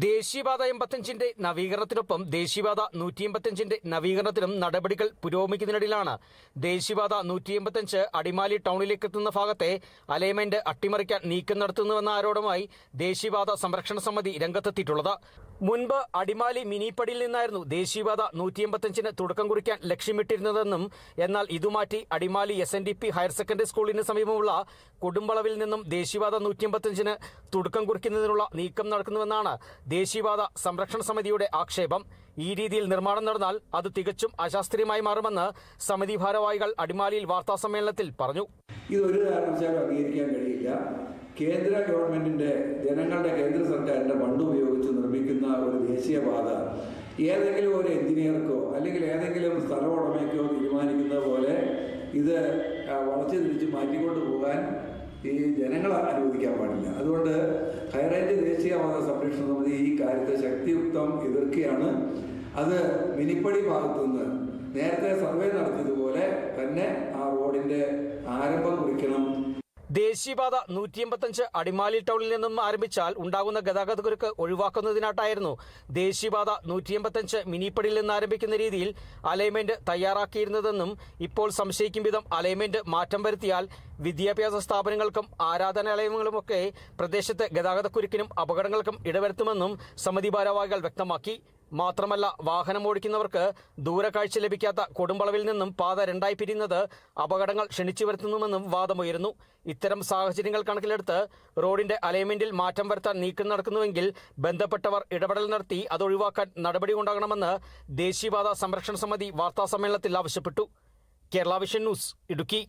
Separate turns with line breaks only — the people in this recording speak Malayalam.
ദേശീയപാത 85-ന്റെ നവീകരണത്തിനൊപ്പം ദേശീയപാത 185-ന്റെ നവീകരണത്തിനും നടപടികൾ പുരോഗമിക്കുന്നതിനിടയിലാണ് ദേശീയപാത 185 അടിമാലി ടൗണിലേക്ക് എത്തുന്ന ഭാഗത്തെ അലൈൻമെന്റ് അട്ടിമറിക്കാൻ നീക്കം നടത്തുന്നുവെന്ന ആരോപണവുമായി ദേശീയപാത സംരക്ഷണ സമിതി രംഗത്തെത്തിയിട്ടുള്ളത്. മുൻപ് അടിമാലി മിനിപ്പടിയിൽ നിന്നായിരുന്നു ദേശീയപാത 185-ന് തുടക്കം കുറിക്കാൻ ലക്ഷ്യമിട്ടിരുന്നതെന്നും എന്നാൽ ഇതുമാറ്റി അടിമാലി SNDP ഹയർ സെക്കൻഡറി സ്കൂളിന് സമീപമുള്ള കൊടുമ്പളവിൽ നിന്നും ദേശീയപാത 185-ന് തുടക്കം കുറിക്കുന്നതിനുള്ള നീക്കം നടക്കുന്നുവെന്നാണ് ദേശീയപാത സംരക്ഷണ സമിതിയുടെ ആക്ഷേപം. ഈ രീതിയിൽ നിർമ്മാണം നടന്നാൽ അത് തികച്ചും അശാസ്ത്രീയമായി മാറുമെന്ന് സമിതി ഭാരവാഹികൾ അടിമാലിയിൽ വാർത്താസമ്മേളനത്തിൽ പറഞ്ഞു.
ഇതൊരു കാരണവശാലും അംഗീകരിക്കാൻ കഴിയില്ല. കേന്ദ്ര ഗവൺമെന്റിന്റെ ജനങ്ങളുടെ കേന്ദ്ര സർക്കാരിന്റെ ഫണ്ട് ഉപയോഗിച്ച് നിർമ്മിക്കുന്ന ഒരു ദേശീയപാത ഏതെങ്കിലും ഒരു എഞ്ചിനീയർക്കോ അല്ലെങ്കിൽ ഏതെങ്കിലും സ്ഥല ഉടമയ്ക്കോ തീരുമാനിക്കുന്ന പോലെ ഇത് വളച്ചു തിരിച്ച് മാറ്റിക്കൊണ്ട് പോകാൻ ഈ ജനങ്ങൾ അനുവദിക്കാൻ പാടില്ല. അതുകൊണ്ട് ഹൈറേഞ്ച് ദേശീയപാത സംരക്ഷണ സമിതി ഈ കാര്യത്തെ ശക്തിയുക്തം എതിർക്കുകയാണ്. അത് മിനിപ്പടി ഭാഗത്തുനിന്ന് നേരത്തെ സർവേ നടത്തിയതുപോലെ തന്നെ ആ റോഡിന്റെ ആരംഭം കുറിക്കണം.
ദേശീയപാത 185 അടിമാലി ടൗണിൽ നിന്നും ആരംഭിച്ചാൽ ഉണ്ടാകുന്ന ഗതാഗതക്കുരുക്ക് ഒഴിവാക്കുന്നതിനായിട്ടായിരുന്നു ദേശീയപാത 185 മിനിപ്പടിയിൽ നിന്ന് ആരംഭിക്കുന്ന രീതിയിൽ അലൈൻമെന്റ് തയ്യാറാക്കിയിരുന്നതെന്നും ഇപ്പോൾ സംശയിക്കും വിധം അലൈൻമെന്റ് മാറ്റം വരുത്തിയാൽ വിദ്യാഭ്യാസ സ്ഥാപനങ്ങൾക്കും ആരാധനാലയങ്ങളുമൊക്കെ പ്രദേശത്തെ ഗതാഗതക്കുരുക്കിനും അപകടങ്ങൾക്കും ഇടവരുത്തുമെന്നും സമിതി ഭാരവാഹികൾ വ്യക്തമാക്കി. മാത്രമല്ല, വാഹനം ഓടിക്കുന്നവർക്ക് ദൂരക്കാഴ്ച ലഭിക്കാത്ത കൊടുമ്പളവിൽ നിന്നും പാത രണ്ടായി പിരിയുന്നത് അപകടങ്ങൾ ക്ഷണിച്ചു വരുത്തുന്നുവെന്നും വാദമുയരുന്നു. ഇത്തരം സാഹചര്യങ്ങൾ കണക്കിലെടുത്ത് റോഡിന്റെ അലൈൻമെന്റിൽ മാറ്റം വരുത്താൻ നീക്കം നടക്കുന്നുവെങ്കിൽ ബന്ധപ്പെട്ടവർ ഇടപെടൽ നടത്തി അതൊഴിവാക്കാൻ നടപടി ഉണ്ടാകണമെന്ന് ദേശീയപാത സംരക്ഷണ സമിതി വാർത്താസമ്മേളനത്തിൽ ആവശ്യപ്പെട്ടു. Kerala vision news, Idukki.